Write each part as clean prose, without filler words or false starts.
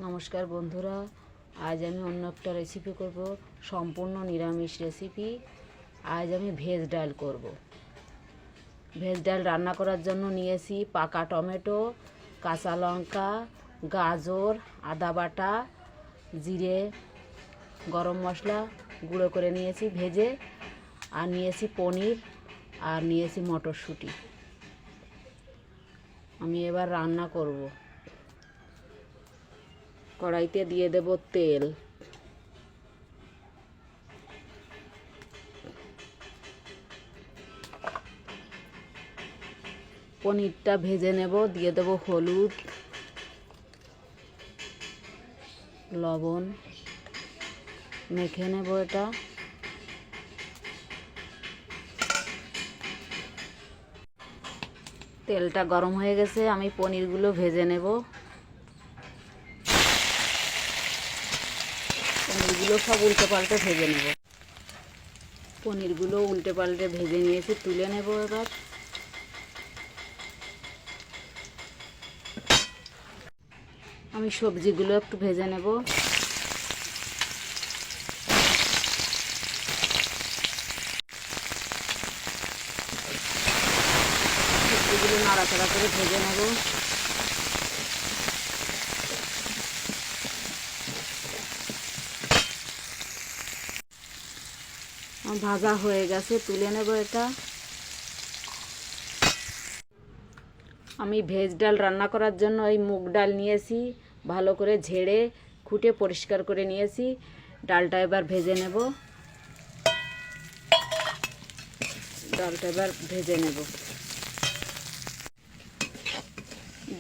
নমস্কার বন্ধুরা, আজ আমি অন্য একটা রেসিপি করব, সম্পূর্ণ নিরামিষ রেসিপি। আজ আমি ভেজ ডাল করব। ভেজ ডাল রান্না করার জন্য নিয়েছি পাকা টমেটো, কাঁচা লঙ্কা, গাজর, আদা বাটা, জিরে, গরম মশলা গুঁড়ো করে নিয়েছি ভেজে, আর নিয়েছি পনির, আর নিয়েছি মটরশুঁটি। আমি এবার রান্না করব। কড়াইতে দিয়ে দেব তেল। পনিরটা ভেজে নেব, দিয়ে দেব হলুদ, লবণ, মেখে নেব এটা। তেলটা গরম হয়ে গেছে, আমি পনিরগুলো ভেজে নেব। পনিরগুলো সব উল্টে পাল্টে ভেজে নেব। পনিরগুলো উল্টে পাল্টে ভেজে নিয়েছি, তুলে নেব এবার। আমি সবজিগুলো একটু ভেজে নেব। সবজিগুলো নাড়াচাড়া করে ভেজে নেব। ভাজা হয়ে গেছে, তুলে নেব এটা। আমি ভেজ ডাল রান্না করার জন্য এই মুগ ডাল নিয়েছি, ভালো করে ঝেড়ে খুঁটে পরিষ্কার করে নিয়েছি। ডালটা এবার ভেজে নেব।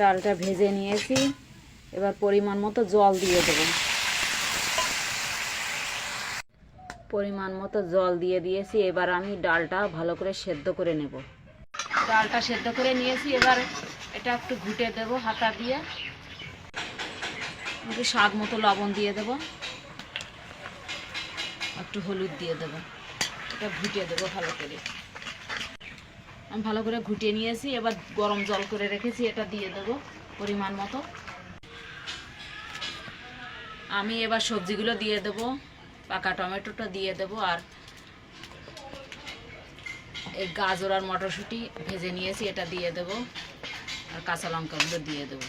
ডালটা ভেজে নিয়েছি, এবার পরিমাণ মতো জল দিয়ে দেব। পরিমাণ মতো জল দিয়ে দিয়েছি, এবার আমি ডালটা ভালো করে সেদ্ধ করে নেব। ডালটা সেদ্ধ করে নিয়েছি, এবার এটা একটু ঘুটে দেব হাতা দিয়ে। একটু স্বাদ মতো লবণ দিয়ে দেব, একটু হলুদ দিয়ে দেব। এটা ঘুটিয়ে দেবো ভালো করে। আমি ভালো করে ঘুটিয়ে নিয়েছি, এবার গরম জল করে রেখেছি, এটা দিয়ে দেব পরিমাণ মতো। আমি এবার সবজিগুলো দিয়ে দেব। পাকা টমেটোটা দিয়ে দেব, আর এই গাজর আর মটরশুঁটি ভেজে নিয়েছি এটা দিয়ে দেব, আর কাঁচা লঙ্কাগুলো দিয়ে দেব।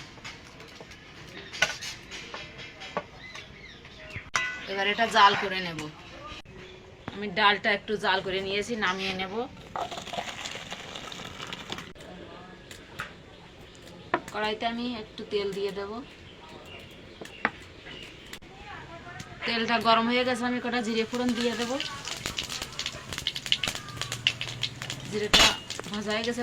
এবার এটা জাল করে নেব। আমি ডালটা একটু জাল করে নিয়েছি, নামিয়ে নেব। কড়াইতে আমি একটু তেল দিয়ে দেব। তেলটা গরম হয়ে গেছে, আমি কটা জিরে ফোড়ন দিয়ে দেব। জিরেটা ভাজা হয়ে গেছে,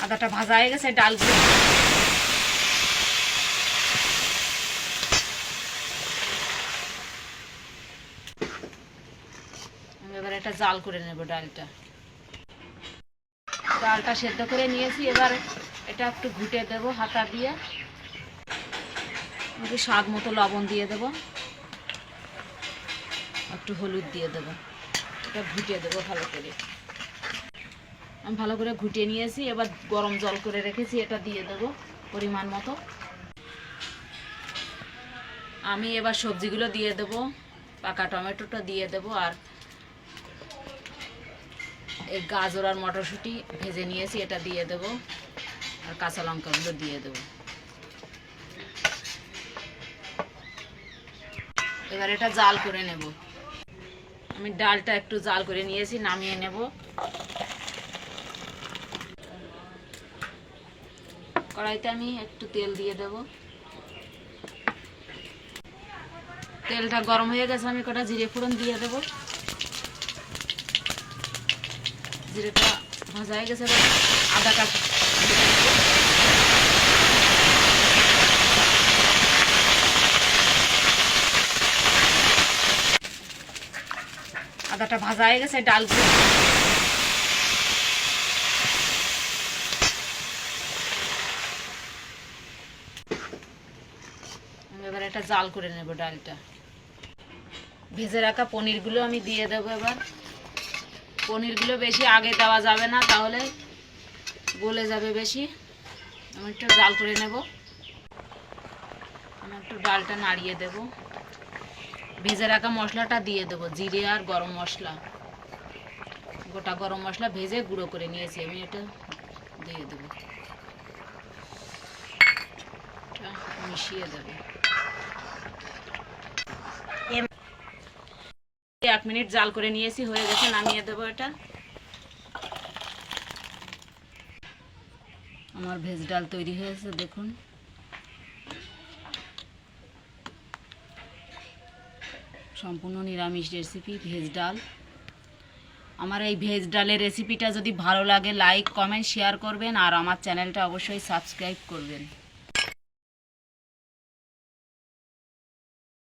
আদাটা ভাজা হয়ে গেছে, ডালগুলো এবার এটা জাল করে নেব। ডালটা সেদ্ধ করে নিয়েছি, এবার এটা একটু ঘুটে দেব হাতা দিয়ে। একটু স্বাদ মতো লবণ দিয়ে দেব, একটু হলুদ দিয়ে দেব। এটা ঘুটিয়ে দেবো ভালো করে। আমি ভালো করে ঘুটিয়ে নিয়েছি, এবার গরম জল করে রেখেছি, এটা দিয়ে দেব পরিমাণ মতো। আমি এবার সবজিগুলো দিয়ে দেব। পাকা টমেটোটা দিয়ে দেব, আর এই গাজর আর মটরশুঁটি ভেজে নিয়েছি এটা দিয়ে দেব, আর কাঁচা লঙ্কাগুলো দিয়ে দেব। এবার এটা জাল করে নেব। আমি ডালটা একটু জাল করে নিয়েছি, নামিয়ে নেব। কড়াইতে আমি একটু তেল দিয়ে দেব। তেলটা গরম হয়ে গেছে, আমি কটা জিরে ফোড়ন দিয়ে দেব। জিরেটা ভাজা হয়ে গেছে, আদাটা ভাজা হয়ে গেছে, ডালগুলো এবার এটা জাল করে নেব। ভেজে রাখা পনিরগুলো আমি দিয়ে দেবো এবার। পনিরগুলো বেশি আগে দেওয়া যাবে না, তাহলে গলে যাবে বেশি। আমি একটু জাল করে নেব। আমি একটু ডালটা নাড়িয়ে দেব। ভেজে রাখা মশলাটা দিয়ে দেবো, জিরে আর গরম মশলা, গোটা গরম মশলা ভেজে গুঁড়ো করে নিয়েছি আমি, এটা দিয়ে দেবো, মিশিয়ে দেবো। 1 মিনিট জাল করে নিয়েছি, হয়ে গেছে, নামিয়ে দেবো এটা। আমার ভেজ ডাল তৈরি হয়েছে, দেখুন। সম্পূর্ণ নিরামিষ রেসিপি ভেজ ডাল। আমার এই ভেজ ডালের রেসিপিটা যদি ভালো লাগে লাইক কমেন্ট শেয়ার করবেন, আর আমার চ্যানেলটা অবশ্যই সাবস্ক্রাইব করবেন।